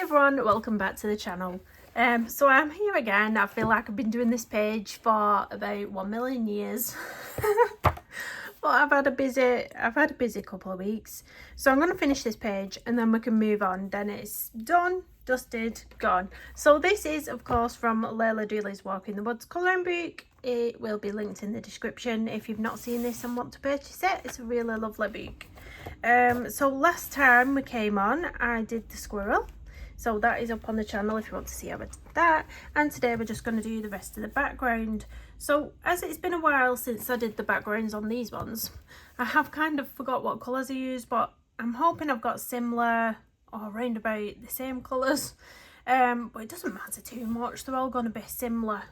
everyone, welcome back to the channel. So I'm here again. I feel like I've been doing this page for about 1,000,000 years. But I've had a busy couple of weeks. So I'm going to finish this page and then we can move on. Then it's done, dusted, gone. So this is of course from Layla Dooley's Walk in the Woods colouring book. It will be linked in the description if you've not seen this and want to purchase it. It's a really lovely book. So last time we came on, I did the squirrel. So that is up on the channel if you want to see how I did that. And today we're just going to do the rest of the background. So as it's been a while since I did the backgrounds on these ones, I have kind of forgot what colours I used, but I'm hoping I've got similar or around about the same colours. But it doesn't matter too much. They're all going to be similar,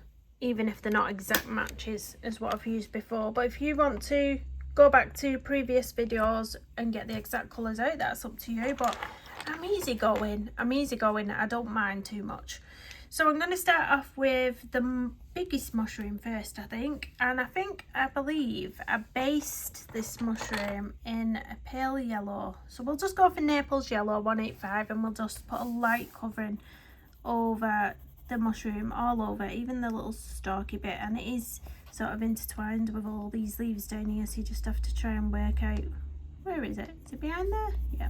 even if they're not exact matches as what I've used before. But if you want to go back to previous videos and get the exact colours out, that's up to you. But I'm easygoing. I don't mind too much. So I'm going to start off with the biggest mushroom first, I think. And I believe I based this mushroom in a pale yellow. So we'll just go for Naples yellow 185 and we'll just put a light covering over the mushroom all over, even the little stalky bit. And it is sort of intertwined with all these leaves down here, so you just have to try and work out, where is it? Is it behind there? Yeah.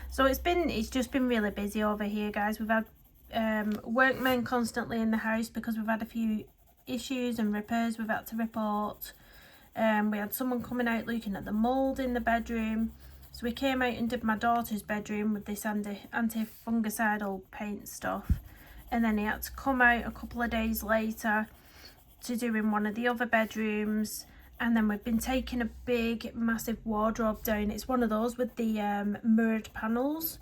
So it's just been really busy over here, guys. We've had workmen constantly in the house because we've had a few issues and repairs we've had to report. We had someone coming out looking at the mould in the bedroom, so we came out and did my daughter's bedroom with this anti-fungicidal paint stuff, and then he had to come out a couple of days later to do in one of the other bedrooms. And then we've been taking a big massive wardrobe down. It's one of those with the mirrored panels,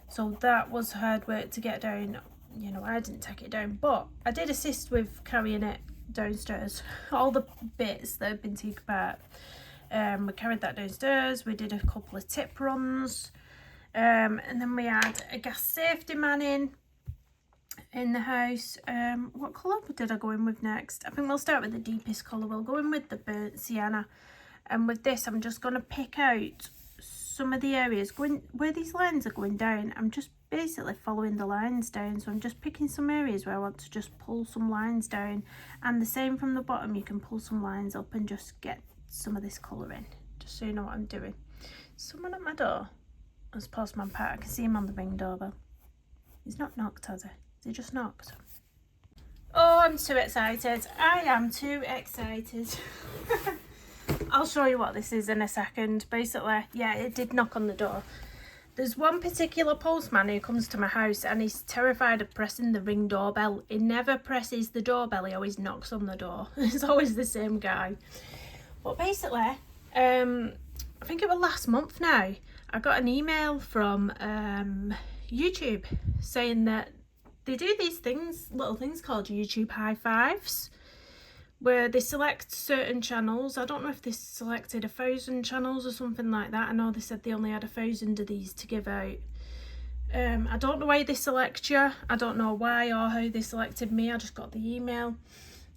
so that was hard work to get down. You know, I didn't take it down, but I did assist with carrying it downstairs, all the bits that have been taken apart. We carried that downstairs. We did a couple of tip runs, and then we had a gas safety man in the house. What colour did I go in with next? I think we'll start with the deepest colour. We'll go in with the burnt sienna, and with this I'm just going to pick out some of the areas going where these lines are going down. I'm just basically following the lines down, so I'm just picking some areas where I want to just pull some lines down, and the same from the bottom. You can pull some lines up and just get some of this colour in, just so you know what I'm doing. Someone at my door has Postman Pat. I can see him on the ring doorbell. He's not knocked, has he? They just knocked. Oh, I'm too excited. I am too excited. I'll show you what this is in a second. Basically, yeah, it did knock on the door. There's one particular postman who comes to my house and he's terrified of pressing the ring doorbell. He never presses the doorbell, he always knocks on the door. It's always the same guy. But basically, I think it was last month now, I got an email from YouTube saying that they do these things, little things called YouTube high fives, where they select certain channels. I don't know if they selected 1,000 channels or something like that. I know they said they only had 1,000 of these to give out. I don't know why they select you. I don't know why or how they selected me. I just got the email.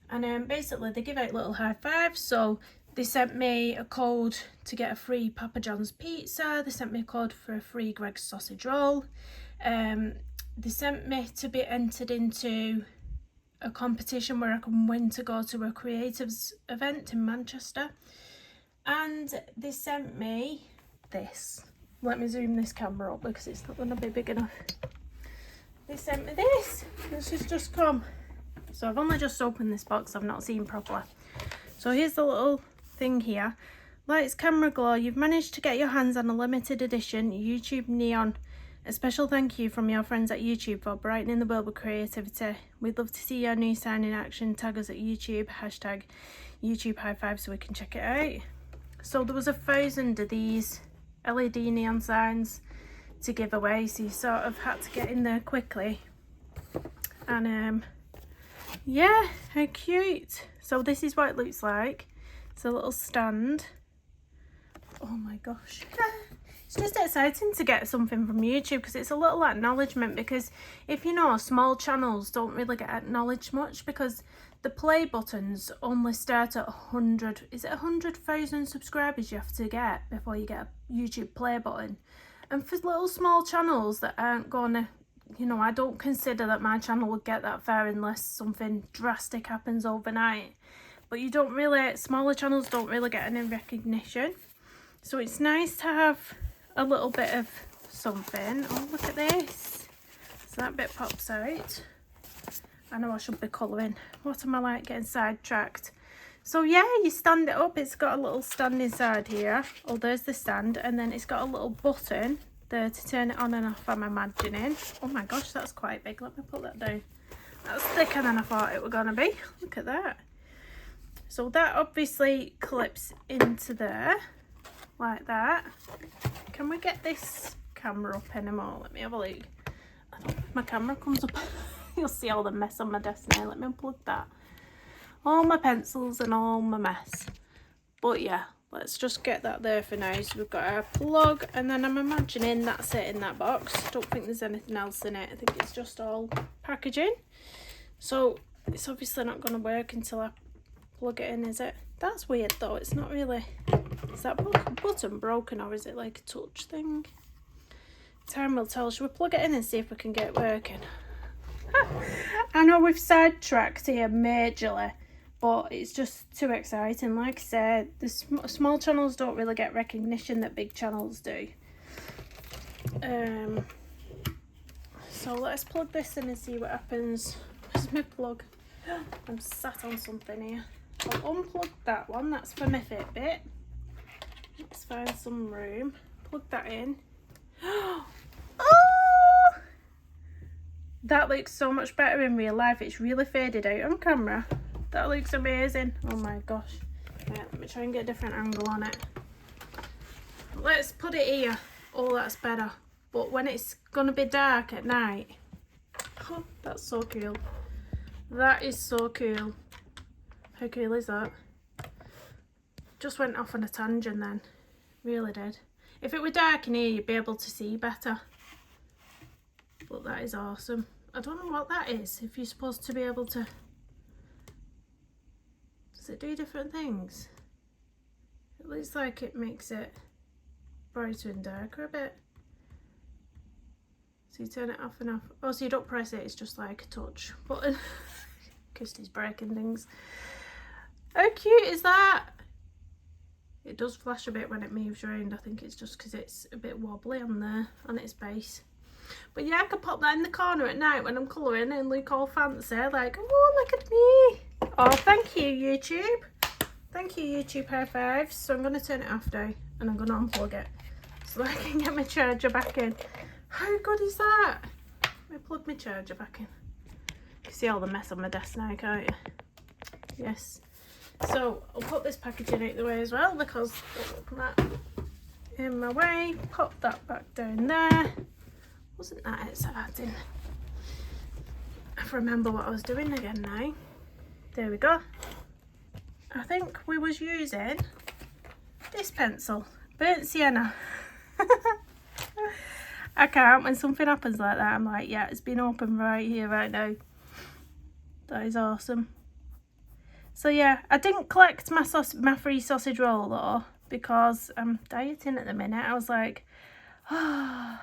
And basically they give out little high fives. So they sent me a code to get a free Papa John's pizza. They sent me a code for a free Greg's sausage roll. They sent me to be entered into a competition where I can win to go to a creatives event in Manchester. And they sent me this. Let me zoom this camera up because it's not going to be big enough. They sent me this. This has just come. So I've only just opened this box. I've not seen properly. So here's the little thing here. Lights, camera, glow. You've managed to get your hands on a limited edition YouTube neon. A special thank you from your friends at YouTube for brightening the world with creativity. We'd love to see your new sign in action. Tag us at YouTube, hashtag YouTube high five so we can check it out. So there was 1,000 of these LED neon signs to give away, so you sort of had to get in there quickly. And yeah, how cute. So this is what it looks like. It's a little stand. Oh my gosh. It's just exciting to get something from YouTube because it's a little acknowledgement, because if you know, small channels don't really get acknowledged much because the play buttons only start at 100, is it 100,000 subscribers you have to get before you get a YouTube play button? And for little small channels that aren't gonna, you know, I don't consider that my channel would get that far unless something drastic happens overnight. But you don't really, smaller channels don't really get any recognition. So it's nice to have a little bit of something. Oh, look at this. So that bit pops out. I know I should be colouring. What am I like getting sidetracked? So yeah, you stand it up. It's got a little stand inside here. Oh, there's the stand. And then it's got a little button there to turn it on and off, I'm imagining. Oh my gosh, that's quite big. Let me put that down. That's thicker than I thought it were going to be. Look at that. So that obviously clips into there like that. Can we get this camera up anymore? Let me have a look. I don't know if my camera comes up. You'll see all the mess on my desk now. Let me unplug that. All my pencils and all my mess. But yeah, let's just get that there for now. So we've got our plug, and then I'm imagining that's it in that box. Don't think there's anything else in it. I think it's just all packaging. So it's obviously not going to work until I plug it in, is it? That's weird though. It's not really. Is that button broken, or is it like a touch thing? Time will tell. Should we plug it in and see if we can get it working? I know we've sidetracked here majorly, but it's just too exciting. Like I said, the small channels don't really get recognition that big channels do. So let's plug this in and see what happens. Where's my plug? I'm sat on something here. I'll unplug that one. That's for my Fitbit. Let's find some room. Plug that in. Oh! That looks so much better in real life. It's really faded out on camera. That looks amazing. Oh my gosh. Right, let me try and get a different angle on it. Let's put it here. Oh, that's better. But when it's gonna be dark at night. Oh, that's so cool. That is so cool. How cool is that? Just went off on a tangent then. Really did. If it were dark in here, you'd be able to see better. But that is awesome. I don't know what that is. If you're supposed to be able to... Does it do different things? It looks like it makes it brighter and darker a bit. So you turn it off and off. Oh, so you don't press it, it's just like a touch button. Kirsty's breaking things. How cute is that? It does flash a bit when it moves around. I think it's just because it's a bit wobbly on there, on its base. But yeah, I could pop that in the corner at night when I'm colouring and look all fancy, like, oh, look at me. Oh, thank you, YouTube. Thank you, YouTube high fives. So I'm going to turn it off now and I'm going to unplug it so I can get my charger back in. How good is that? Let me plug my charger back in. You see all the mess on my desk now, can't you? Yes. So I'll put this packaging out the way as well because that in my way. Pop that back down there. Wasn't that exciting? I remember what I was doing again now. There we go. I think we was using this pencil, burnt sienna. I can't, when something happens like that, I'm like, yeah, it's been open right here, right now. That is awesome. So yeah, I didn't collect my free sausage roll though, because I'm dieting at the minute. I was like, oh,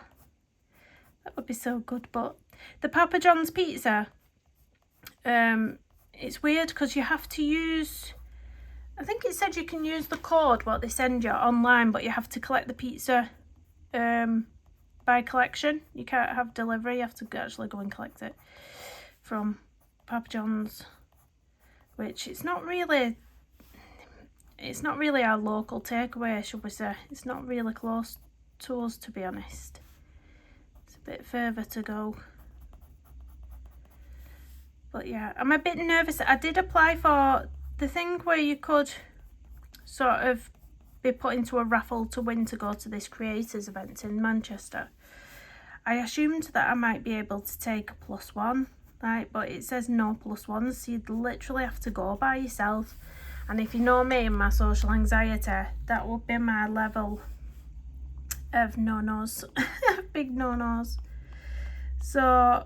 that would be so good. But the Papa John's pizza, it's weird because you have to use, I think it said you can use the code what they send you online, but you have to collect the pizza by collection. You can't have delivery, you have to actually go and collect it from Papa John's, which it's not really our local takeaway, should we say. It's not really close to us, to be honest. It's a bit further to go. But yeah, I'm a bit nervous. I did apply for the thing where you could sort of be put into a raffle to win to go to this creators event in Manchester. I assumed that I might be able to take a +1, right? But it says no +1s, so you'd literally have to go by yourself. And if you know me and my social anxiety, that would be my level of no-nos, big no-nos. So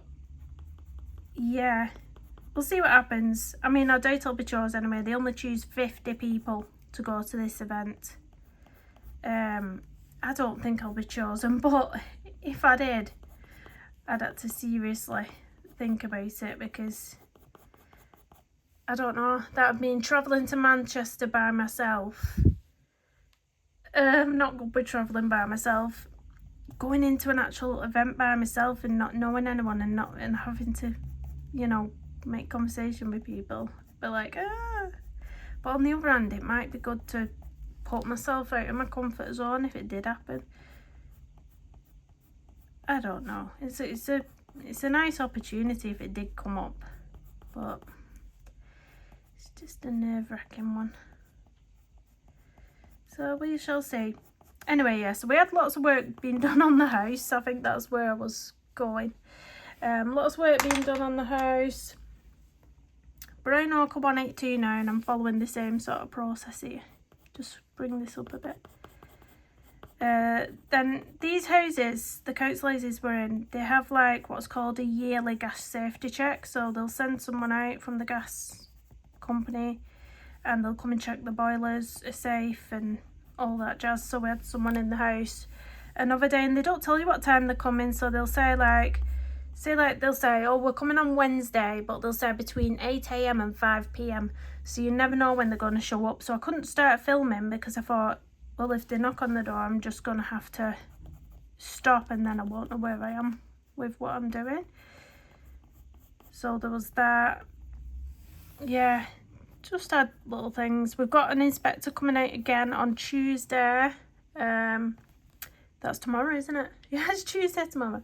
yeah, we'll see what happens. I mean, I doubt it'll be chosen anyway. They only choose 50 people to go to this event. I don't think I'll be chosen, but if I did, I'd have to seriously think about it, because I don't know, that would mean travelling to Manchester by myself. Not good with travelling by myself. Going into an actual event by myself and not knowing anyone and having to, you know, make conversation with people. Be like, ah. But on the other hand, it might be good to put myself out of my comfort zone if it did happen. I don't know. It's a nice opportunity if it did come up, but it's just a nerve-wracking one. So we shall see. Anyway, yeah, so we had lots of work being done on the house. I think that's where I was going. Lots of work being done on the house. Brown ochre 1829, I'm following the same sort of process here. Just bring this up a bit. Then these houses, the council houses we're in, they have like what's called a yearly gas safety check. So they'll send someone out from the gas company and they'll come and check the boilers are safe and all that jazz. So we had someone in the house another day, and they don't tell you what time they're coming, so they'll say they'll say, oh, we're coming on Wednesday, but they'll say between 8 AM and 5 PM, so you never know when they're going to show up. So I couldn't start filming because I thought, well, if they knock on the door, I'm just going to have to stop and then I won't know where I am with what I'm doing. So there was that. Yeah, just had little things. We've got an inspector coming out again on Tuesday. That's tomorrow, isn't it? Yeah, it's Tuesday tomorrow.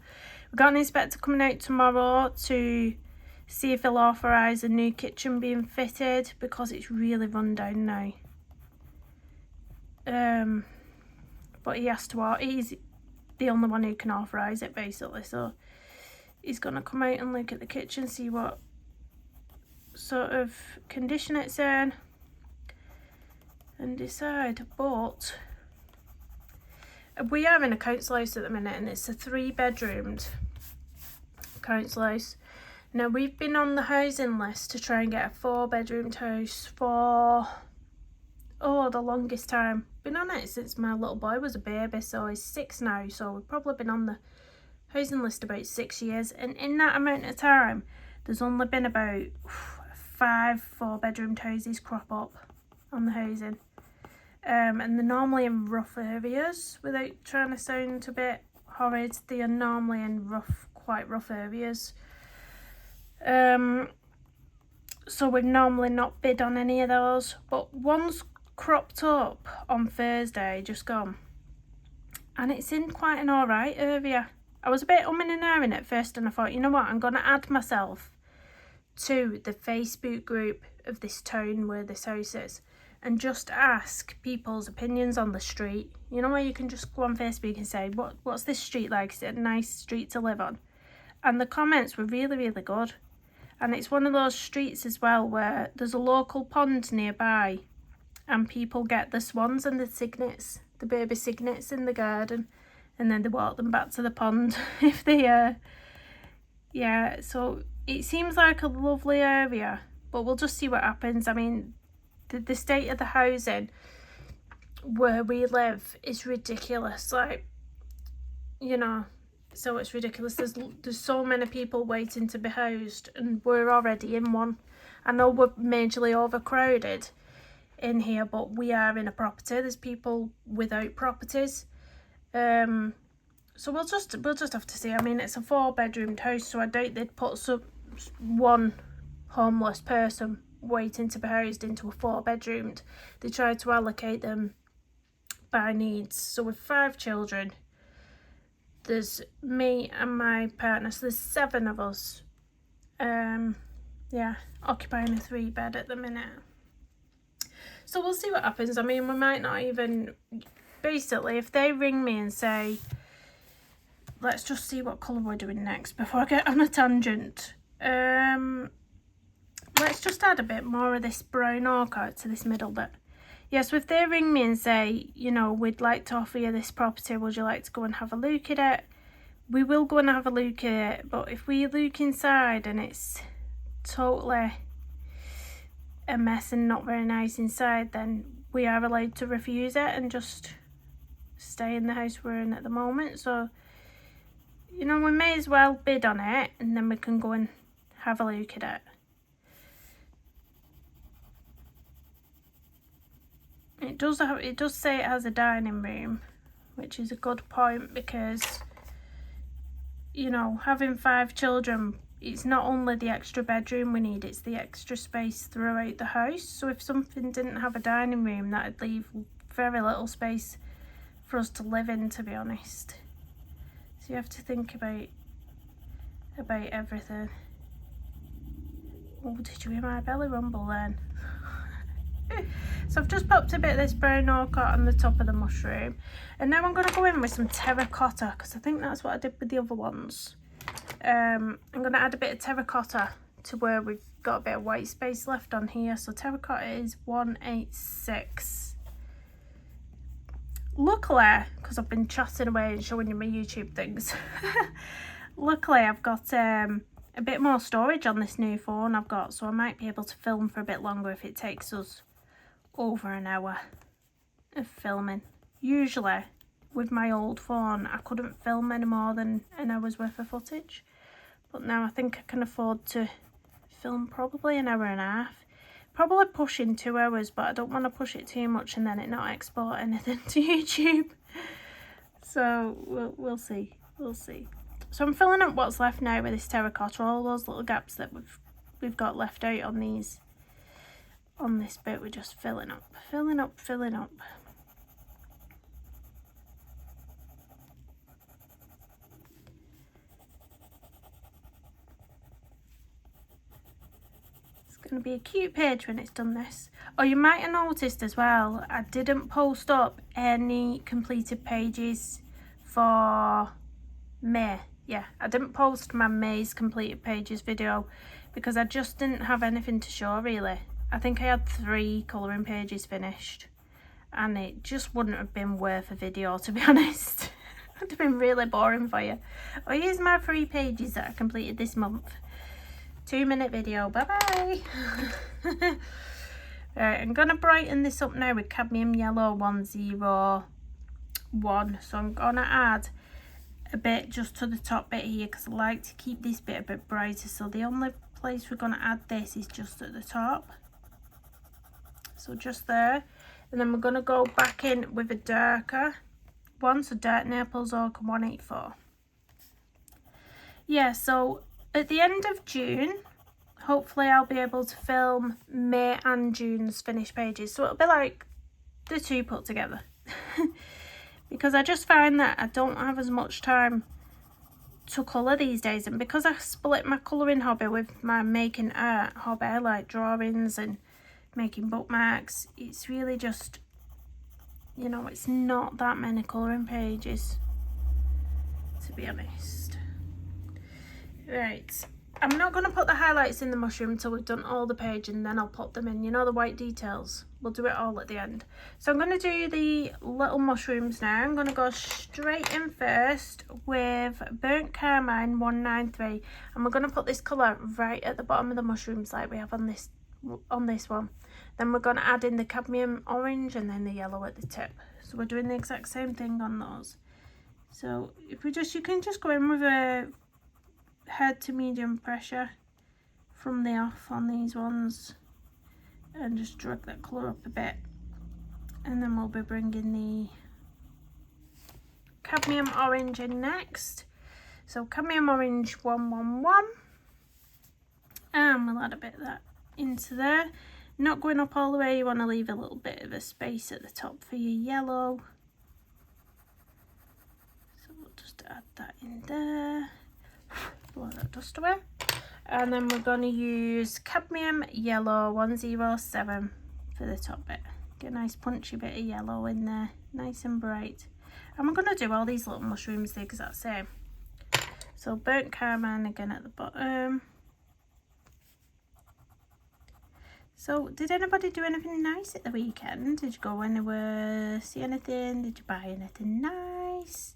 We've got an inspector coming out tomorrow to see if he'll authorise a new kitchen being fitted, because it's really run down now. But he has to, he's the only one who can authorise it basically, so he's going to come out and look at the kitchen, see what sort of condition it's in and decide. But we are in a council house at the minute, and it's a 3-bedroomed council house. Now we've been on the housing list to try and get a 4-bedroomed house for the longest time. Been on it since my little boy was a baby, so he's 6 now, so we've probably been on the housing list about 6 years, and in that amount of time there's only been about 5 4-bedroomed houses crop up on the housing. And they're normally in rough areas. Without trying to sound a bit horrid, they are normally in quite rough areas. So we've normally not bid on any of those, but one's cropped up on Thursday, just gone, and it's in quite an alright area. I was a bit umming and ahhing at first, and I thought, you know what, I'm going to add myself to the Facebook group of this town where this house is and just ask people's opinions on the street. You know, where you can just go on Facebook and say, what's this street like? Is it a nice street to live on? And the comments were really, really good. And it's one of those streets as well where there's a local pond nearby, and people get the swans and the cygnets, the baby cygnets in the garden, and then they walk them back to the pond if they yeah, so it seems like a lovely area, but we'll just see what happens. I mean, the state of the housing where we live is ridiculous, like, you know, so it's ridiculous. There's so many people waiting to be housed, and we're already in one. I know we're majorly overcrowded in here, but we are in a property. There's people without properties. So we'll just have to see. I mean, it's a 4-bedroomed house, so I doubt they'd put one homeless person waiting to be housed into a 4-bedroomed. They try to allocate them by needs. So with 5 children, there's me and my partner, so there's 7 of us. Yeah, occupying a 3-bed at the minute. So we'll see what happens. I mean, we might not even, basically, if they ring me and say, let's just see what colour we're doing next before I get on a tangent. Let's just add a bit more of this brown ochre to this middle bit. Yes, so if they ring me and say, you know, we'd like to offer you this property, would you like to go and have a look at it? We will go and have a look at it, but if we look inside and it's totally a mess and not very nice inside, then we are allowed to refuse it and just stay in the house we're in at the moment. So, you know, we may as well bid on it and then we can go and have a look at it. It does say it has a dining room, which is a good point because, you know, having 5 children, it's not only the extra bedroom we need, it's the extra space throughout the house. So if something didn't have a dining room, that'd leave very little space for us to live in, to be honest. So you have to think about everything. Oh, did you hear my belly rumble then? So I've just popped a bit of this brown ochre on the top of the mushroom, and now I'm going to go in with some terracotta because I think that's what I did with the other ones. I'm going to add a bit of terracotta to where we've got a bit of white space left on here. So terracotta is 186. Luckily, because I've been chatting away and showing you my YouTube things, luckily I've got a bit more storage on this new phone I've got, so I might be able to film for a bit longer if it takes us over an hour of filming. Usually with my old phone I couldn't film any more than an hour's worth of footage, but now I think I can afford to film probably an hour and a half, probably pushing 2 hours, but I don't want to push it too much and then it not export anything to YouTube. So we'll see. So I'm filling up what's left now with this terracotta, all those little gaps that we've got left out on these, on this bit. We're just filling up. It's going to be a cute page when it's done this. Oh, you might have noticed as well, I didn't post up any completed pages for May. Yeah, I didn't post my May's completed pages video because I just didn't have anything to show really. I think I had 3 colouring pages finished and it just wouldn't have been worth a video, to be honest. It would have been really boring for you. Oh, here's my 3 pages that I completed this month. 2-minute video, bye bye. Right, I'm going to brighten this up now with cadmium yellow 101. So I'm going to add a bit just to the top bit here because I like to keep this bit a bit brighter. So the only place we're going to add this is just at the top. So just there. And then we're going to go back in with a darker one. So dark Naples ochre 184. Yeah, so at the end of June, hopefully I'll be able to film May and June's finished pages. So it'll be like the 2 put together. Because I just find that I don't have as much time to colour these days, and because I split my colouring hobby with my making art hobby, like drawings and making bookmarks, it's really just, you know, it's not that many colouring pages, to be honest. Right, I'm not going to put the highlights in the mushroom until we've done all the page, and then I'll put them in, you know, the white details. We'll do it all at the end. So I'm going to do the little mushrooms now. I'm going to go straight in first with burnt carmine 193, and we're going to put this colour right at the bottom of the mushrooms like we have on this one. Then we're going to add in the cadmium orange and then the yellow at the tip. So we're doing the exact same thing on those. So if we just, you can just go in with a head to medium pressure from the off on these ones and just drag that colour up a bit, and then we'll be bringing the cadmium orange in next. So cadmium orange 111, and we'll add a bit of that into there, not going up all the way. You want to leave a little bit of a space at the top for your yellow, so we'll just add that in there. Blow that dust away, and then we're going to use cadmium yellow 107 for the top bit. Get a nice punchy bit of yellow in there, nice and bright. And we're going to do all these little mushrooms the exact same. So burnt carmine again at the bottom. So did anybody do anything nice at the weekend? Did you go anywhere, see anything? Did you buy anything nice?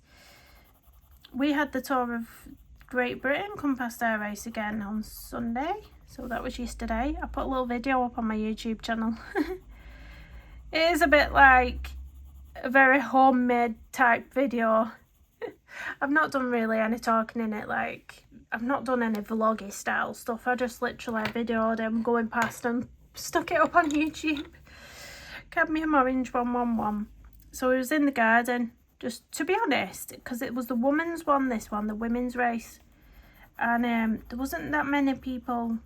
We had the tour of Great Britain come past our house again on Sunday, so that was yesterday. I put a little video up on my YouTube channel. It is a bit like a very homemade type video. I've not done really any talking in it, like I've not done any vloggy style stuff. I just literally videoed him going past and stuck it up on YouTube. Cadmium orange 111. So he was in the garden, just to be honest, because it was the women's one, this one, the women's race, and there wasn't that many people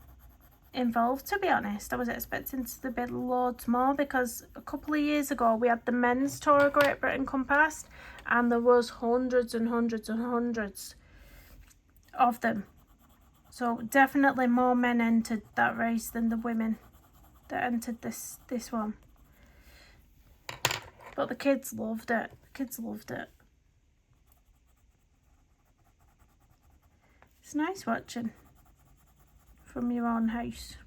involved, to be honest. I was expecting to be loads more, because a couple of years ago we had the men's tour of Great Britain come past, and there was hundreds and hundreds and hundreds of them. So definitely more men entered that race than the women that entered this one. But the kids loved it. The kids loved it. It's nice watching from your own house.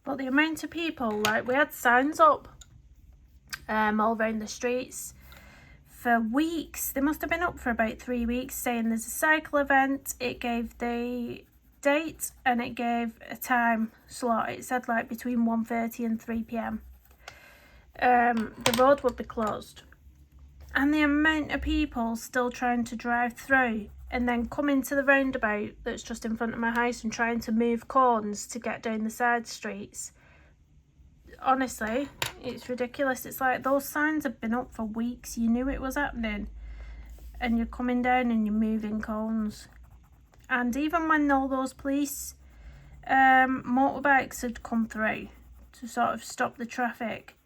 But the amount of people, like, we had signs up all around the streets for weeks. They must have been up for about 3 weeks, saying there's a cycle event. It gave the date and it gave a time slot. It said like between 1:30 and 3 p.m. The road would be closed. And the amount of people still trying to drive through and then come into the roundabout that's just in front of my house and trying to move corners to get down the side streets. Honestly, it's ridiculous. It's like those signs have been up for weeks. You knew it was happening. And you're coming down and you're moving cones. And even when all those police motorbikes had come through to sort of stop the traffic,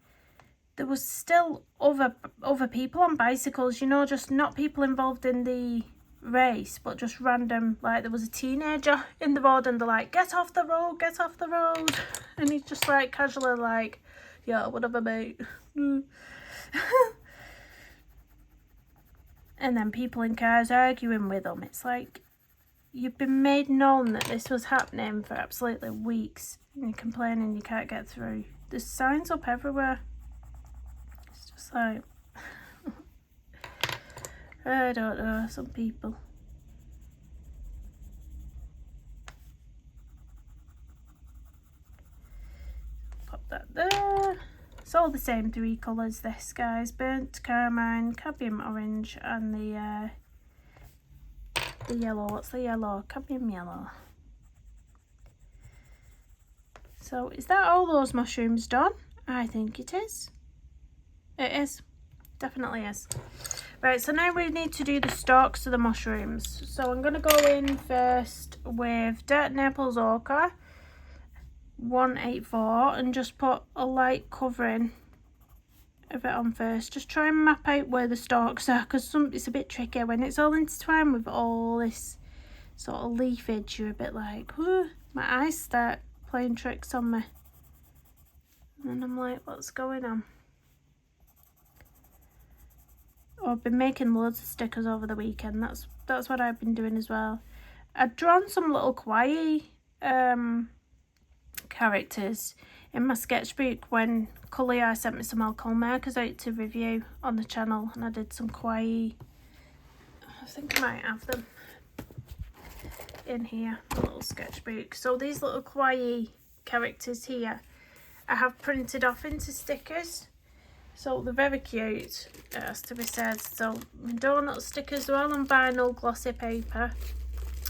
there was still other people on bicycles, you know, just not people involved in the race, but just random, like there was a teenager in the road and they're like, get off the road, get off the road. And he's just like casually like, yeah, whatever mate. And then people in cars arguing with them. It's like, you've been made known that this was happening for absolutely weeks and you're complaining you can't get through. There's signs up everywhere. It's just like, I don't know, some people. Pop that there. It's all the same 3 colours this, guys. Burnt carmine, cadmium orange and the yellow. What's the yellow? Cadmium yellow. So is that all those mushrooms done? I think it is. It is. Definitely is. Right, so now we need to do the stalks of the mushrooms. So I'm going to go in first with Dirt Naples ochre 184 and just put a light covering of it on first. Just try and map out where the stalks are, because it's a bit tricky when it's all intertwined with all this sort of leafage. You're a bit like, whoo, my eyes start playing tricks on me. And I'm like, what's going on? Oh, I've been making loads of stickers over the weekend. That's what I've been doing as well. I'd drawn some little kawaii characters in my sketchbook when Cully sent me some alcohol markers out to review on the channel, and I did some kawaii. I think I might have them in here, a little sketchbook. So these little kawaii characters here I have printed off into stickers. So they're very cute, it has to be said. So my donut stickers are all on vinyl glossy paper.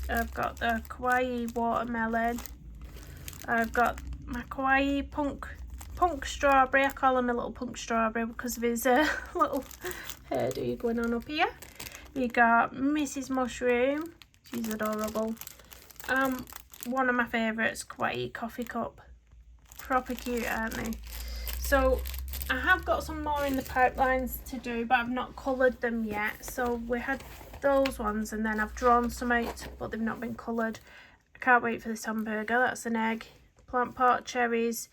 I've got the kawaii watermelon. I've got my kawaii punk strawberry. I call him a little punk strawberry because of his little hairdo going on up here. We got Mrs. Mushroom. She's adorable. One of my favourites, kawaii coffee cup. Proper cute, aren't they? So I have got some more in the pipelines to do, but I've not coloured them yet. So we had those ones and then I've drawn some out, but they've not been coloured. I can't wait for this hamburger. That's an egg, plant pot, cherries,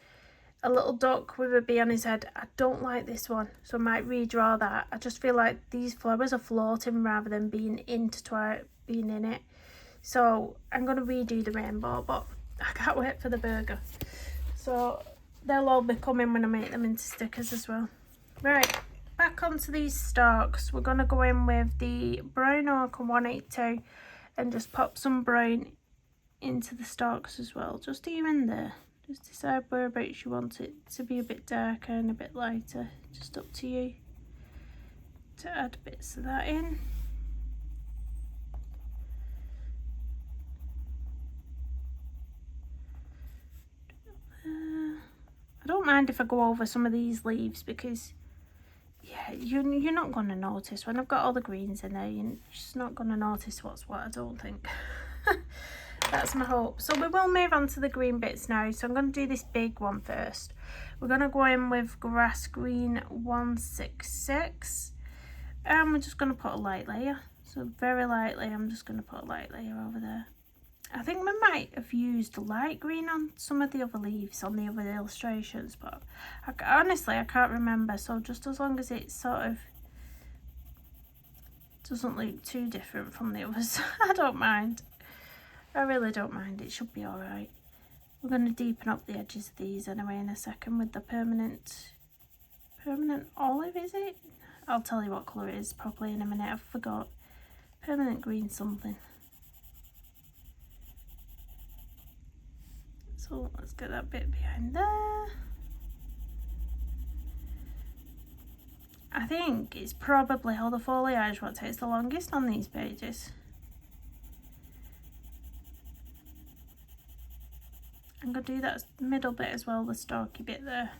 a little duck with a bee on his head. I don't like this one, so I might redraw that. I just feel like these flowers are floating rather than being intertwined, being in it. So I'm going to redo the rainbow, but I can't wait for the burger. So they'll all be coming when I make them into stickers as well. Right, back onto these stalks. We're going to go in with the brown ochre 182 and just pop some brown into the stalks as well. Just here and there. Just decide whereabouts you want it to be a bit darker and a bit lighter. Just up to you to add bits of that in. I don't mind if I go over some of these leaves because, yeah, you're not going to notice. When I've got all the greens in there, you're just not going to notice what's what, I don't think. That's my hope. So we will move on to the green bits now. So I'm going to do this big one first. We're going to go in with grass green 166. And we're just going to put a light layer. So very lightly, I'm just going to put a light layer over there. I think we might have used light green on some of the other leaves on the other illustrations, but honestly I can't remember, so just as long as it sort of doesn't look too different from the others, I don't mind. I really don't mind, it should be alright. We're going to deepen up the edges of these anyway in a second with the permanent olive, is it? I'll tell you what colour it is properly in a minute, I forgot. Permanent green something. So let's get that bit behind there. I think it's probably all the foliage what takes the longest on these pages. I'm going to do that middle bit as well, the stalky bit there.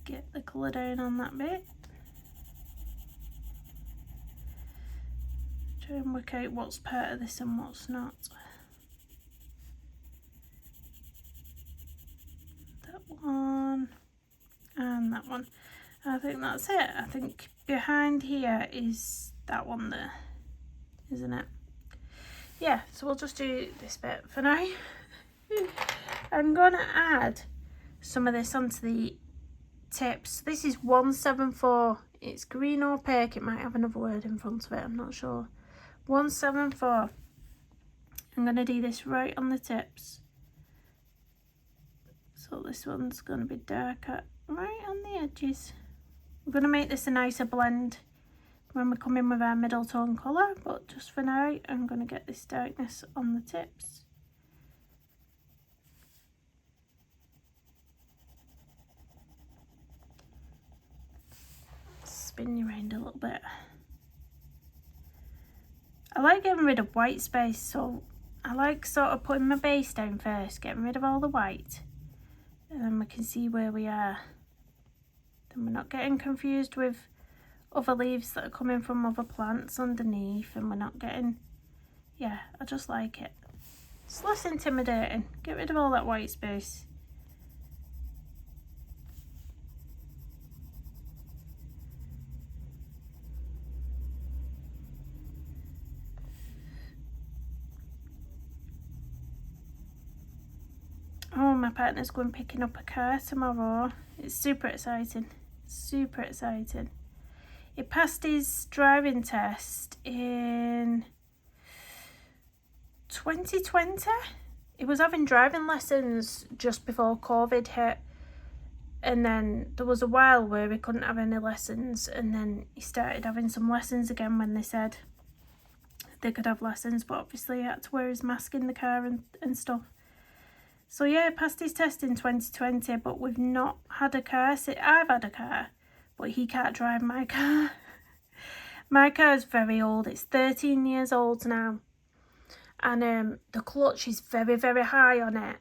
Get the colour down on that bit. Try and work out what's part of this and what's not. One and that one. I think that's it. I think behind here is that one there, isn't it? Yeah, so we'll just do this bit for now. I'm gonna add some of this onto the tips. This is 174. It's green opaque. It might have another word in front of it, I'm not sure. 174. I'm gonna do this right on the tips. So this one's going to be darker right on the edges. We're going to make this a nicer blend when we come in with our middle tone colour, but just for now I'm going to get this darkness on the tips. Spin you around a little bit. I like getting rid of white space, so I like sort of putting my base down first, getting rid of all the white. And then we can see where we are. Then we're not getting confused with other leaves that are coming from other plants underneath, and we're not getting, yeah, I just like it. It's less intimidating. Get rid of all that white space. Oh, my partner's going picking up a car tomorrow. It's super exciting. Super exciting. He passed his driving test in 2020. He was having driving lessons just before COVID hit. And then there was a while where he couldn't have any lessons. And then he started having some lessons again when they said they could have lessons. But obviously he had to wear his mask in the car and stuff. So yeah, passed his test in 2020, but we've not had a car. I've had a car, but he can't drive my car. My car is very old. It's 13 years old now. And the clutch is very, very high on it.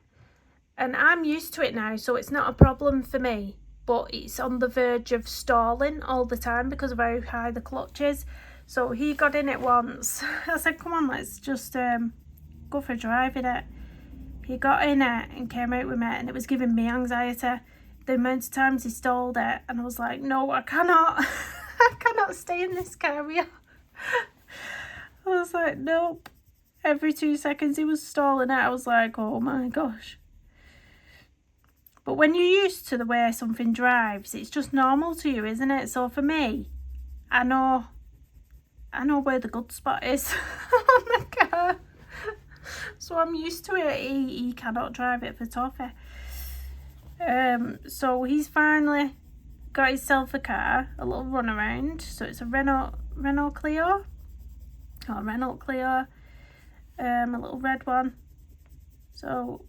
And I'm used to it now, so it's not a problem for me. But it's on the verge of stalling all the time because of how high the clutch is. So he got in it once. I said, come on, let's just go for a drive in it. He got in it and came out with me, and it was giving me anxiety. The amount of times he stalled it, and I was like, no, I cannot. I cannot stay in this car. I was like, nope. Every 2 seconds he was stalling it. I was like, oh my gosh. But when you're used to the way something drives, it's just normal to you, isn't it? So for me, I know where the good spot is on the car. So I'm used to it. He cannot drive it for toffee. So he's finally got himself a car, a little runaround. So it's a Renault Clio. A little red one. So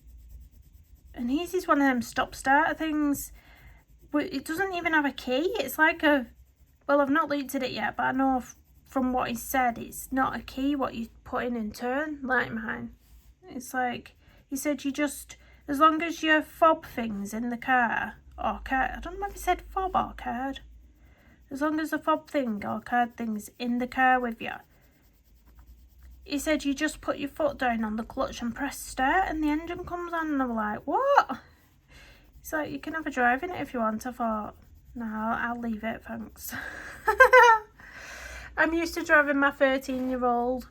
And his is one of them stop-starter things. But it doesn't even have a key. It's like a... Well, I've not looked at it yet, but I know from what he said, it's not a key what you put in and turn, like mine. It's like, he said you just... As long as your fob thing's in the car, or card... I don't know if he said fob or card. As long as the fob thing or card thing's in the car with you, he said you just put your foot down on the clutch and press start and the engine comes on. And I'm like, what? He's like, you can have a drive in it if you want. I thought, no, I'll leave it, thanks. I'm used to driving my 13-year-old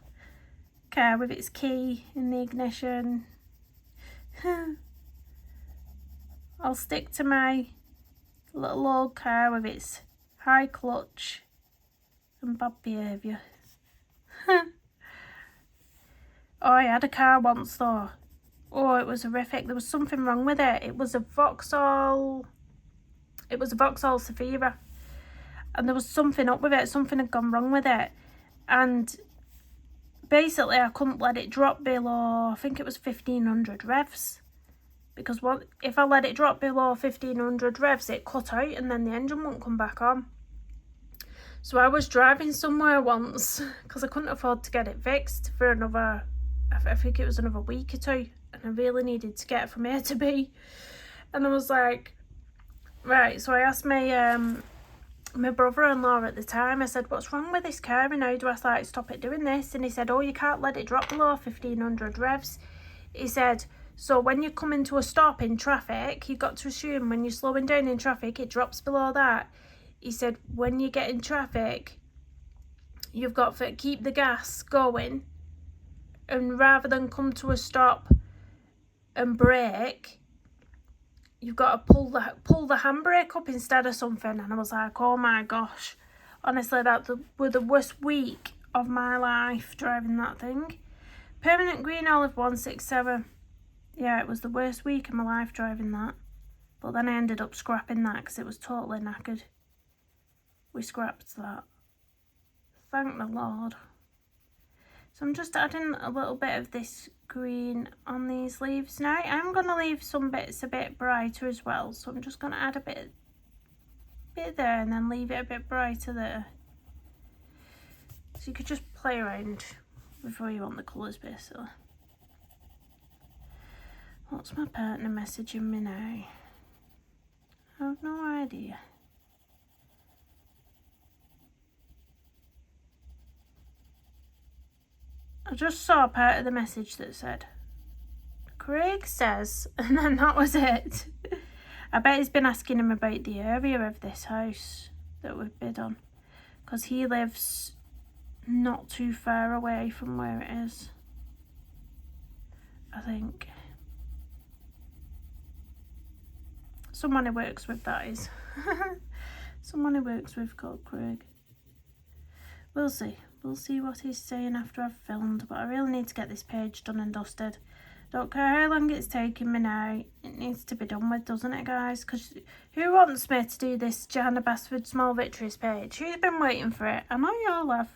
car with its key in the ignition. I'll stick to my little old car with its high clutch and bad behaviour. Oh, I had a car once though. Oh, it was horrific. There was something wrong with it. It was a Vauxhall Zafira. And there was something up with it. Something had gone wrong with it. And basically I couldn't let it drop below, I think it was 1500 revs. Because if I let it drop below 1500 revs, it cut out and then the engine wouldn't come back on. So I was driving somewhere once because I couldn't afford to get it fixed for another, I think it was another week or two. And I really needed to get from A to B. And I was like, right, so I asked my brother-in-law at the time, I said, what's wrong with this car and how do I like stop it doing this? And he said, oh, you can't let it drop below 1500 revs. He said, so when you come into a stop in traffic, you've got to assume when you're slowing down in traffic, it drops below that. He said, when you get in traffic, you've got to keep the gas going, and rather than come to a stop and brake, you've got to pull the handbrake up instead of something. And I was like, oh my gosh, honestly, that was the worst week of my life driving that thing. Permanent green olive 167. Yeah, it was the worst week of my life driving that. But then I ended up scrapping that because it was totally knackered. We scrapped that. Thank the Lord. So I'm just adding a little bit of this green on these leaves now. I'm going to leave some bits a bit brighter as well. So I'm just going to add a bit there and then leave it a bit brighter there. So you could just play around before you want the colours basically. What's my partner messaging me now? I have no idea. I just saw part of the message that said, Craig says, and then that was it. I bet he's been asking him about the area of this house that we've bid on, because he lives not too far away from where it is, I think. Someone he works with, that is. Someone he works with called Craig. We'll see. We'll see what he's saying after I've filmed, but I really need to get this page done and dusted. Don't care how long it's taking me now, it needs to be done with, doesn't it, guys? Because who wants me to do this Johanna Basford Small Victories page? Who's been waiting for it? I know you all have.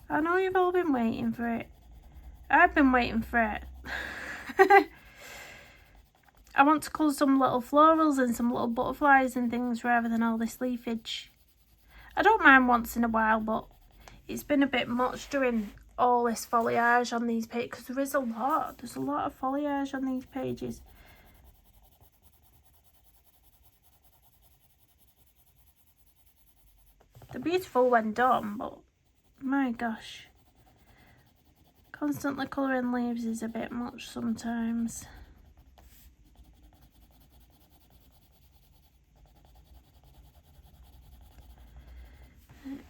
I know you've all been waiting for it. I've been waiting for it. I want to colour some little florals and some little butterflies and things rather than all this leafage. I don't mind once in a while, but it's been a bit much doing all this foliage on these pages, because there is a lot. There's a lot of foliage on these pages. They're beautiful when done, but my gosh. Constantly colouring leaves is a bit much sometimes.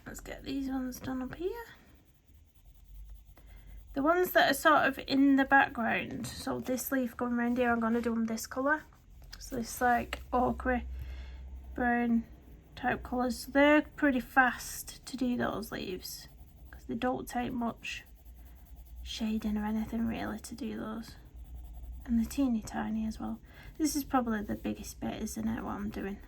Let's get these ones done up here. The ones that are sort of in the background, so this leaf going around here, I'm going to do them this colour. So this like ochre, brown type colours. So they're pretty fast to do those leaves, because they don't take much shading or anything really to do those. And they're teeny tiny as well. This is probably the biggest bit, isn't it, what I'm doing?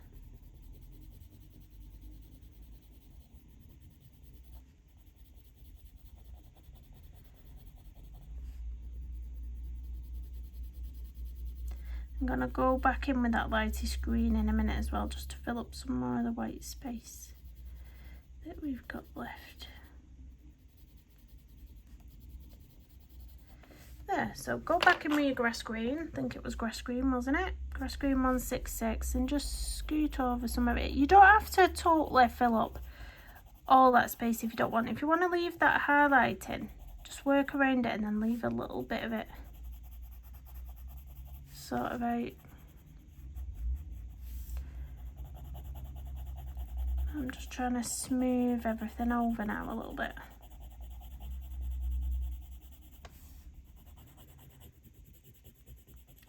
I'm going to go back in with that lightest green in a minute as well, just to fill up some more of the white space that we've got left. There, so go back in with your grass green. I think it was grass green, wasn't it? Grass green 166, and just scoot over some of it. You don't have to totally fill up all that space if you don't want. If you want to leave that highlighting, just work around it and then leave a little bit of it sort of out. I'm just trying to smooth everything over now a little bit.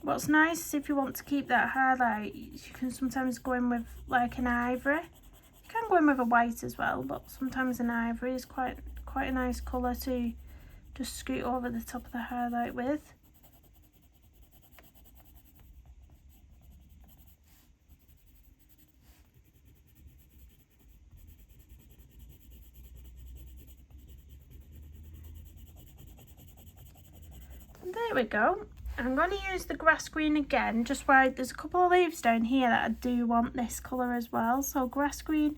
What's nice, if you want to keep that highlight, you can sometimes go in with like an ivory. You can go in with a white as well, but sometimes an ivory is quite a nice colour to just scoot over the top of the highlight with. And there we go. I'm going to use the grass green again, just where there's a couple of leaves down here that I do want this colour as well. So grass green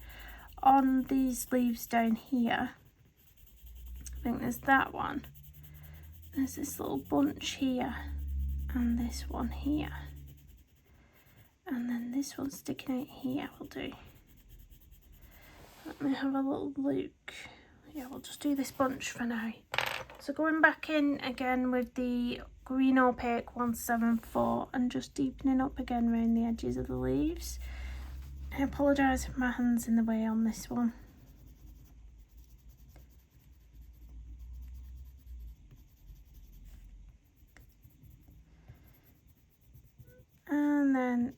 on these leaves down here. I think there's that one. There's this little bunch here and this one here. And then this one sticking out here will do. Let me have a little look. Yeah, we'll just do this bunch for now. So going back in again with the green opaque 174 and just deepening up again around the edges of the leaves. I apologise if my hand's in the way on this one. And then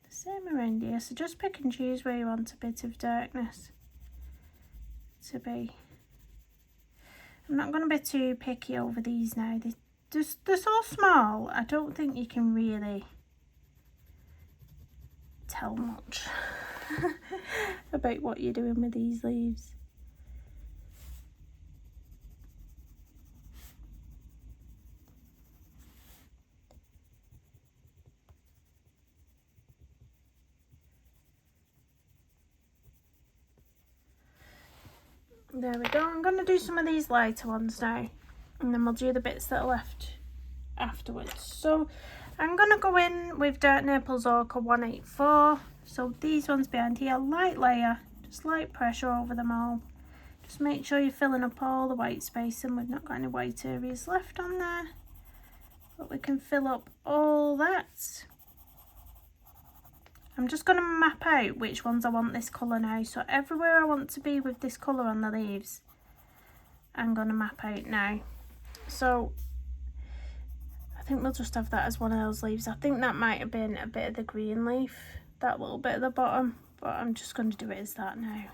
the same around here. So just pick and choose where you want a bit of darkness to be. I'm not going to be too picky over these now. They're so small, I don't think you can really tell much about what you're doing with these leaves. There we go. I'm going to do some of these lighter ones now, and then we'll do the bits that are left afterwards. So I'm going to go in with Dark Naples Ochre 184. So these ones behind here, light layer, just light pressure over them all. Just make sure you're filling up all the white space, and we've not got any white areas left on there, but we can fill up all that. I'm just going to map out which ones I want this colour now. So everywhere I want to be with this colour on the leaves, I'm going to map out now. So I think we'll just have that as one of those leaves. I think that might have been a bit of the green leaf, that little bit at the bottom, but I'm just going to do it as that now.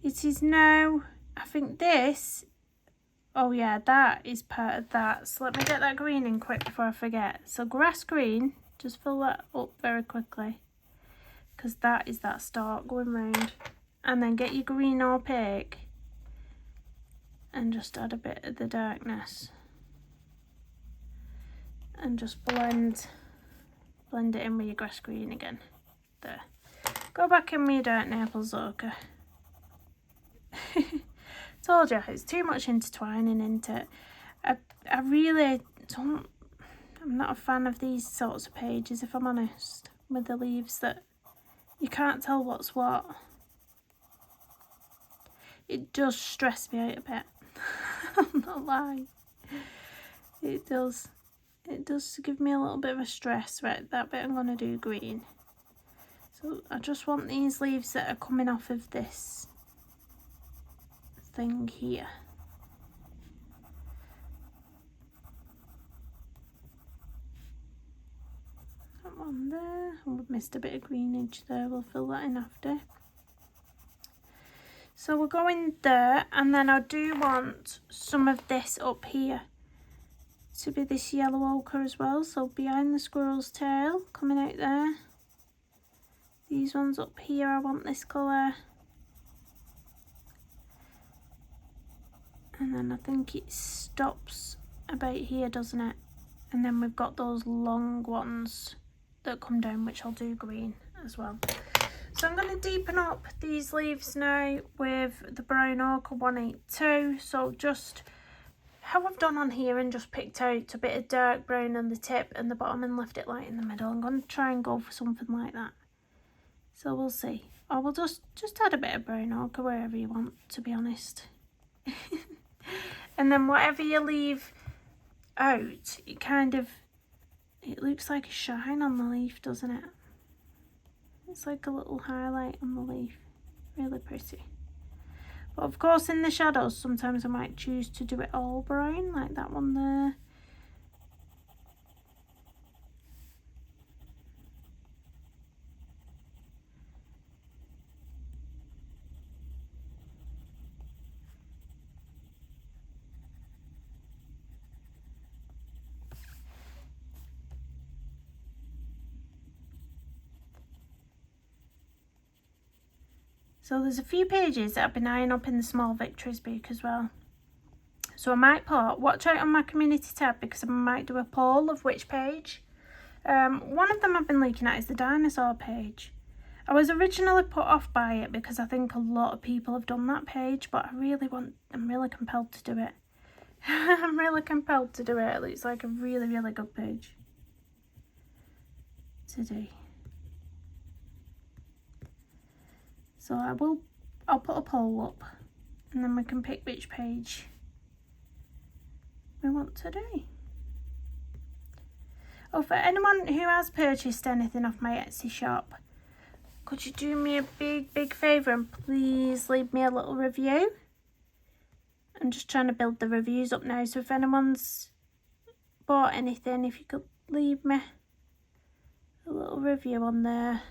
It is now, I think this, oh yeah, that is part of that. So let me get that green in quick before I forget. So grass green, just fill that up very quickly, because that is that stalk going round. And then get your green opaque and just add a bit of the darkness. And just blend it in with your grass green again. There. Go back in with your Dark Naples Ochre. Told you, it's too much intertwining into it. I really don't, I'm not a fan of these sorts of pages, if I'm honest, with the leaves that you can't tell what's what. It does stress me out a bit. I'm not lying. It does give me a little bit of a stress. Right, that bit I'm going to do green. So I just want these leaves that are coming off of this thing here. That one there. We've missed a bit of greenage there. We'll fill that in after. So we're going there, and then I do want some of this up here to be this yellow ochre as well. So behind the squirrel's tail, coming out there. These ones up here, I want this colour. And then I think it stops about here, doesn't it? And then we've got those long ones that come down, which I'll do green as well. So I'm going to deepen up these leaves now with the brown ochre 182. So just how I've done on here, and just picked out a bit of dark brown on the tip and the bottom and left it light in the middle. I'm going to try and go for something like that. So we'll see. Or we'll just add a bit of brown ochre wherever you want, to be honest. And then whatever you leave out, it looks like a shine on the leaf, doesn't it? It's like a little highlight on the leaf. Really pretty. But of course in the shadows sometimes I might choose to do it all brown, like that one there. So there's a few pages that I've been eyeing up in the Small Victories book as well. So I might watch out on my community tab, because I might do a poll of which page. One of them I've been looking at is the dinosaur page. I was originally put off by it because I think a lot of people have done that page, but I'm really compelled to do it. I'm really compelled to do it. It looks like a really, really good page to do. So I'll put a poll up, and then we can pick which page we want to do. Oh, for anyone who has purchased anything off my Etsy shop, could you do me a big favour and please leave me a little review? I'm just trying to build the reviews up now, so if anyone's bought anything, if you could leave me a little review on there.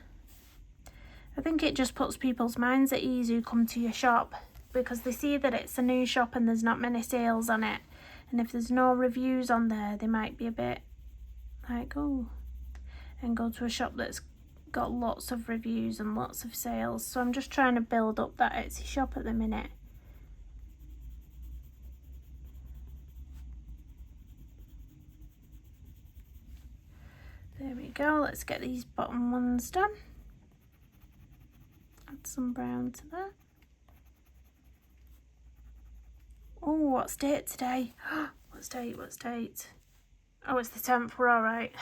I think it just puts people's minds at ease who come to your shop, because they see that it's a new shop and there's not many sales on it. And if there's no reviews on there, they might be a bit like, oh, and go to a shop that's got lots of reviews and lots of sales. So I'm just trying to build up that Etsy shop at the minute. There we go. Let's get these bottom ones done. Add some brown to that. Oh, what's date today? What's date? Oh, it's the 10th, we're alright.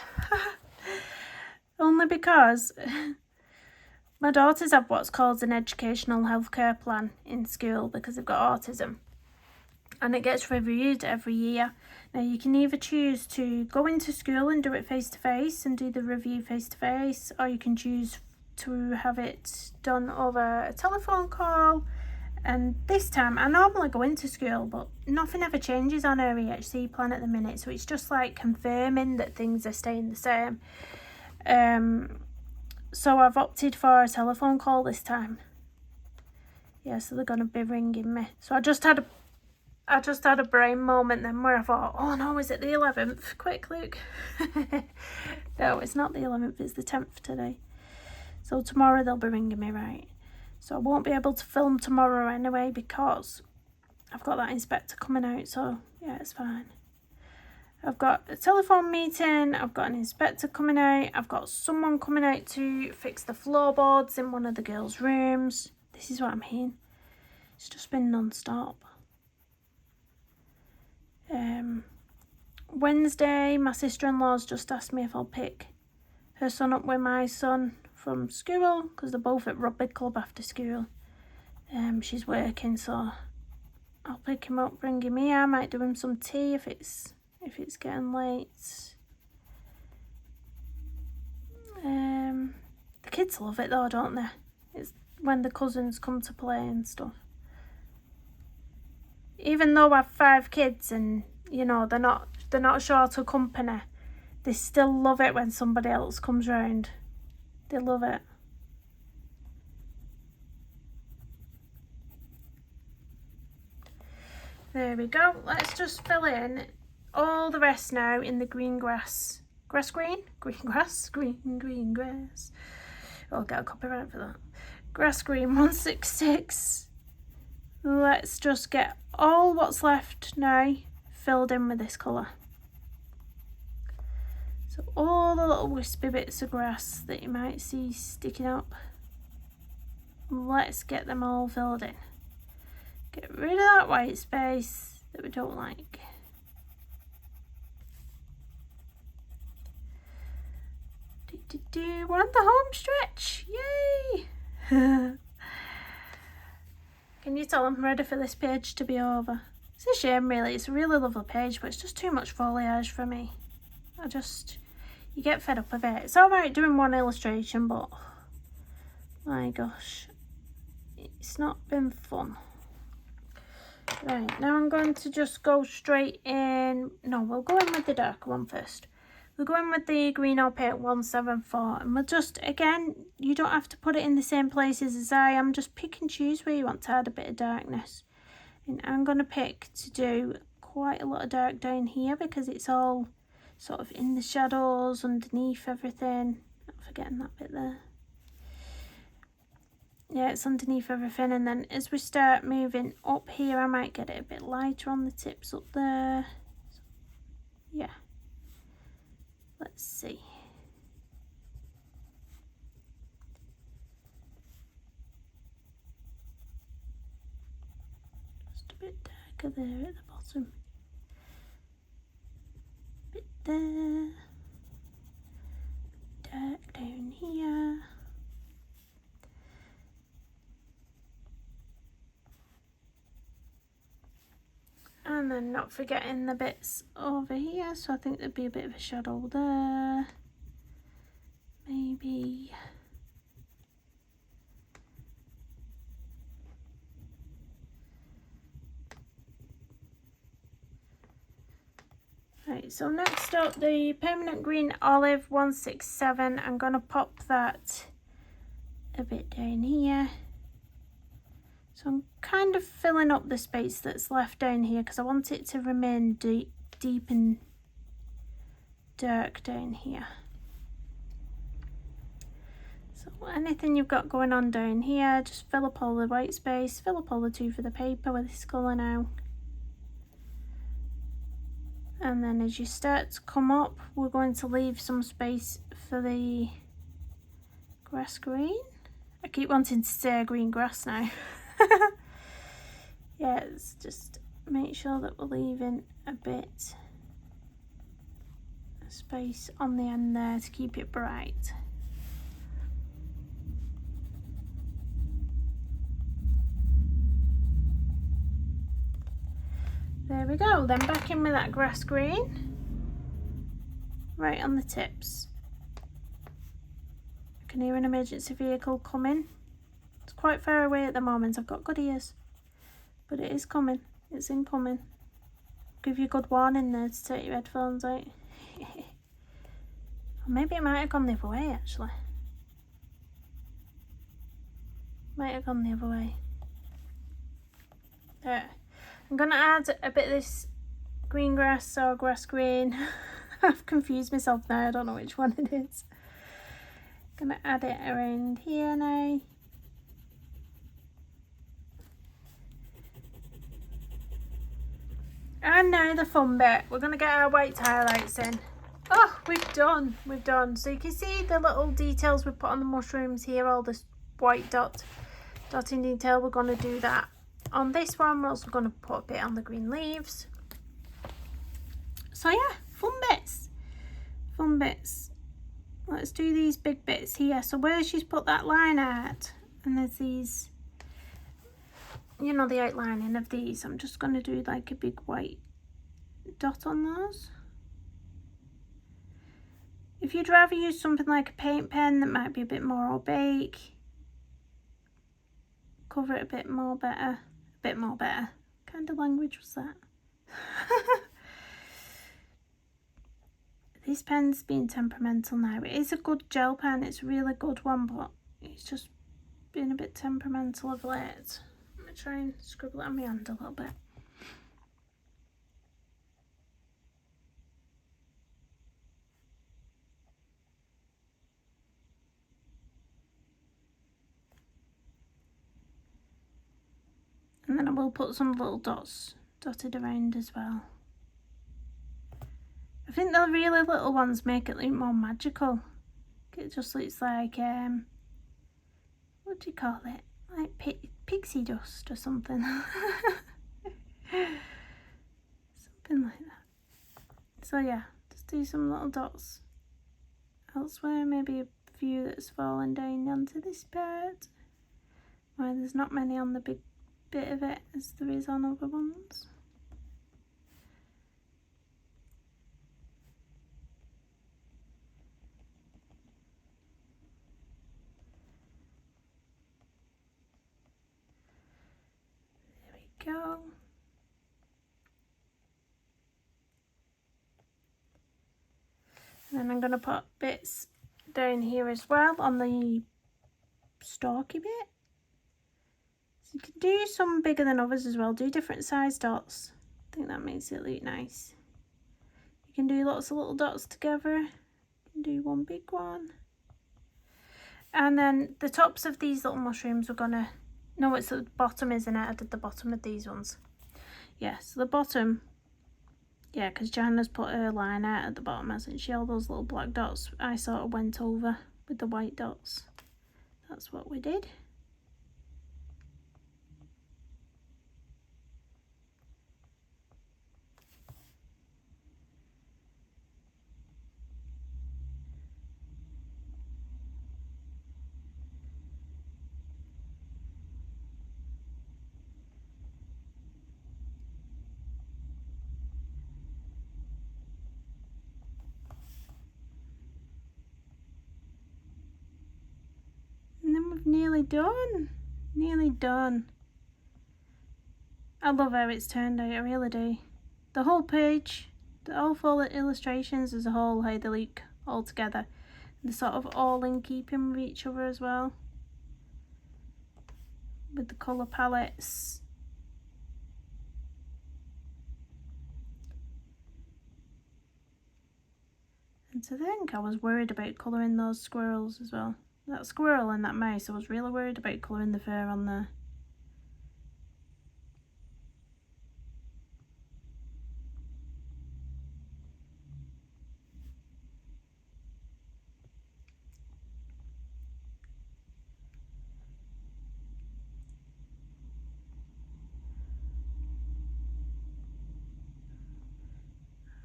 Only because my daughters have what's called an educational healthcare plan in school because they've got autism. And it gets reviewed every year. Now you can either choose to go into school and do it face to face and do the review face to face, or you can choose to have it done over a telephone call. And this time I normally go into school, but nothing ever changes on our EHC plan at the minute, so it's just like confirming that things are staying the same. So I've opted for a telephone call this time. Yeah, so they're gonna be ringing me. So I just had a brain moment then where I thought, oh no, is it the 11th? Quick, look. No, it's not the 11th, it's the 10th today. So tomorrow they'll be ringing me, right? So I won't be able to film tomorrow anyway because I've got that inspector coming out, so yeah, it's fine. I've got a telephone meeting, I've got an inspector coming out, I've got someone coming out to fix the floorboards in one of the girls' rooms. This is what I'm hearing. It's just been non-stop. Wednesday, my sister-in-law's just asked me if I'll pick her son up with my son from school, because they're both at rugby club after school. She's working, so I'll pick him up, bring him here. I might do him some tea if it's getting late. The kids love it though, don't they? It's when the cousins come to play and stuff. Even though I have 5 kids and you know they're not short of company, they still love it when somebody else comes round. They love it. There we go. Let's just fill in all the rest now in the green grass. Green grass. Oh, I'll get a copyright for that. Grass green 166. Let's just get all what's left now filled in with this colour. So all the little wispy bits of grass that you might see sticking up, let's get them all filled in. Get rid of that white space that we don't like. We're on the home stretch, yay! Can you tell I'm ready for this page to be over? It's a shame really, it's a really lovely page, but it's just too much foliage for me. You get fed up of it. It's alright doing one illustration, but my gosh, it's not been fun. Right, now I'm going to just go straight in. No, we'll go in with the darker one first. We'll go in with the green opaque 174, and we'll just, again, you don't have to put it in the same places as I am, just pick and choose where you want to add a bit of darkness. And I'm going to pick to do quite a lot of dark down here because it's all sort of in the shadows, underneath everything. Not forgetting that bit there. Yeah, it's underneath everything, and then as we start moving up here, I might get it a bit lighter on the tips up there. Yeah. Let's see. Just a bit darker there at the bottom. Bit there. Dark down here. And then not forgetting the bits over here, so I think there'd be a bit of a shadow there. Maybe. Right, so next up, the permanent green olive 167. I'm going to pop that a bit down here. So I'm kind of filling up the space that's left down here because I want it to remain deep and dark down here. So anything you've got going on down here, just fill up all the white space, fill up all the tooth of the paper with this colour now. And then as you start to come up, we're going to leave some space for the grass green. I keep wanting to say green grass now. Yeah, it's just make sure that we're leaving a bit of space on the end there to keep it bright. There we go, then back in with that grass green, right on the tips. I can hear an emergency vehicle coming. It's quite far away at the moment, I've got good ears, but it is coming, it's incoming. Give you a good warning there to take your headphones out. Or maybe it might have gone the other way actually. Might have gone the other way. There. I'm going to add a bit of this green grass or grass green. I've confused myself now, I don't know which one it is. Going to add it around here now. And now the fun bit. We're going to get our white highlights in. Oh, we've done. So you can see the little details we put on the mushrooms here, all this white dotting detail. We're going to do that. On this one, we're also going to put a bit on the green leaves. So yeah, fun bits. Let's do these big bits here. So where she's put that line art, and there's these, you know, the outlining of these, I'm just going to do like a big white dot on those. If you'd rather use something like a paint pen that might be a bit more opaque, cover it a bit more better. Kind of language was that? This pen's being temperamental now. It is a good gel pen, it's a really good one, but it's just been a bit temperamental of late. I'm going to try and scribble it on my hand a little bit. And then I will put some little dots dotted around as well. think the really little ones make it look more magical. It just looks like, what do you call it? Like pixie dust or something. Something like that. So yeah, just do some little dots elsewhere. Maybe a few that's fallen down onto this part, where there's not many on the big bit of it as there is on other ones. There we go. And then I'm going to put bits down here as well on the stalky bit. So you can do some bigger than others as well. Do different size dots. I think that makes it look nice. You can do lots of little dots together. You can do one big one. And then the tops of these little mushrooms we're gonna... No, it's at the bottom, isn't it? I did the bottom of these ones. Yeah, so the bottom... Yeah, because Johanna's put her line out at the bottom, hasn't she? All those little black dots I sort of went over with the white dots. That's what we did. And then we've nearly done. Nearly done. I love how it's turned out, I really do. The whole page, all 4 illustrations as a whole, how they look all together. They're sort of all in keeping with each other as well. With the colour palettes. And to think I was worried about colouring those squirrels as well. That squirrel and that mouse, I was really worried about colouring the fur on there.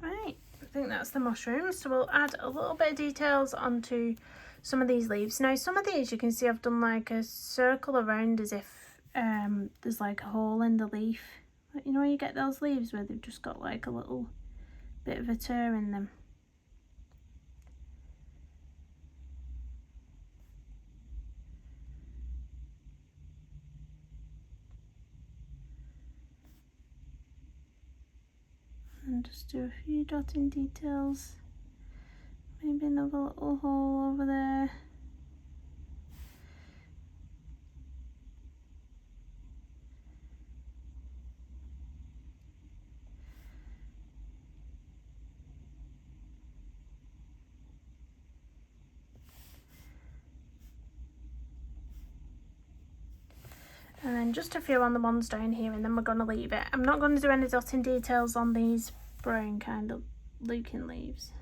Right, I think that's the mushrooms. So we'll add a little bit of details onto some of these leaves. Now some of these you can see I've done like a circle around as if there's like a hole in the leaf. Like, you know, you get those leaves where they've just got like a little bit of a tear in them. And just do a few dotting details. Maybe another little hole over there. And then just a few on the ones down here, and then we're going to leave it. I'm not going to do any dotting details on these brown kind of looking leaves.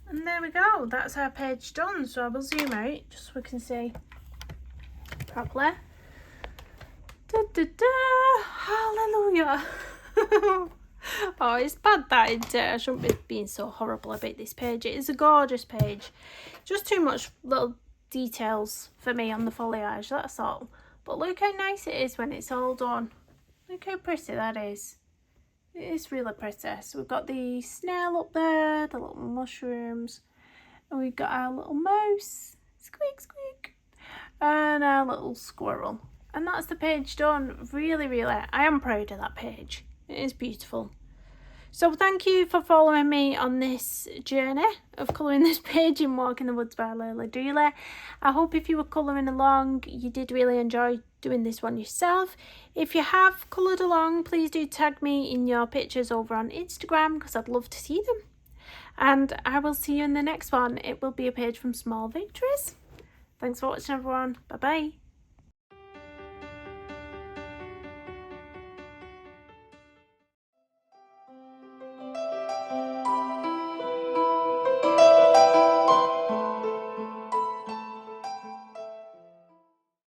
And there we go, that's our page done. So I will zoom out just so we can see properly. Da, da, da. Hallelujah. Oh, it's bad that, isn't it? I shouldn't be being so horrible about this page. It is a gorgeous page. Just too much little details for me on the foliage, that's all. But look how nice it is when it's all done. Look how pretty that is. It is really pretty. So we've got the snail up there, the little mushrooms, and we've got our little mouse, squeak squeak, and our little squirrel. And that's the page done. Really, really, I am proud of that page. It is beautiful. So thank you for following me on this journey of colouring this page in Walking the Woods by Layla Dooley. I hope if you were colouring along, you did really enjoy doing this one yourself. If you have coloured along, please do tag me in your pictures over on Instagram because I'd love to see them. and I will see you in the next one. It will be a page from Small Victories. Thanks for watching, everyone. Bye bye.